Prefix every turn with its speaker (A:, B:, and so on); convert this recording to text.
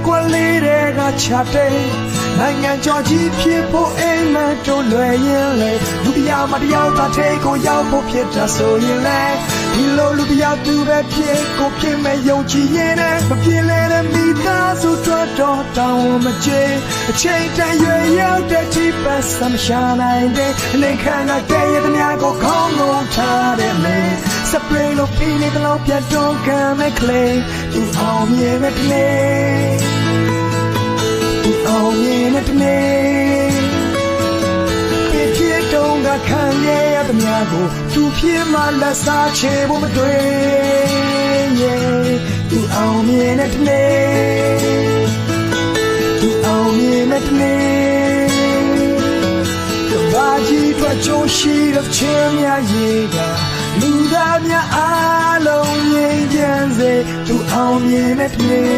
A: ကွက်လေးတွေကချတဲ့နိုင်ငံကျော်ကြီးဖြစ်ဖို့အိမ်မက်တို့လွယ်ရင်လေလူပြားမတရားတာထိတ်ကိုရောက်ဖို့ဖြစ်တာဆိုရင်လေဒီလိုလူပြားသူပဲဖြစ်ကိုဖြစ်မဲ့ယုံကြည်ရင်လည်းမပြင်းလဲတဲ့မိသားစုတော်တော်တောင်းမချေအချိန်တန်ရွယ်ရောက်တဲ့ဒီပတ်စမ်းရှာနိုင်တဲ့အနေခံကတည်းရတဲ့များကိုခေါင်းလုံးထားတဲ့လေစပရိလိုဖီးနေတဲ့ပြတ်တော့ကမ်းမဲ့ကလေးဒီအောင်မြင်မဲ့ကလေးဒီအောင်မြင်မဲ့ကလေးပြည့်တုံးကခံရတဲ့များကိုသူဖြစ်မှလက်စားချေဖို့မတွေ့ဒီအောင်မြင်တဲ့ကလေးဒီအောင်မြင်မဲ့ကလေးဘာကြီးထွက်ကြုံရှိတဲ့ချင်းများရေးကလူသားများအားလုံးငြိမ်းချမ်းစေသူအောင်မြင်တဲ့ကလေး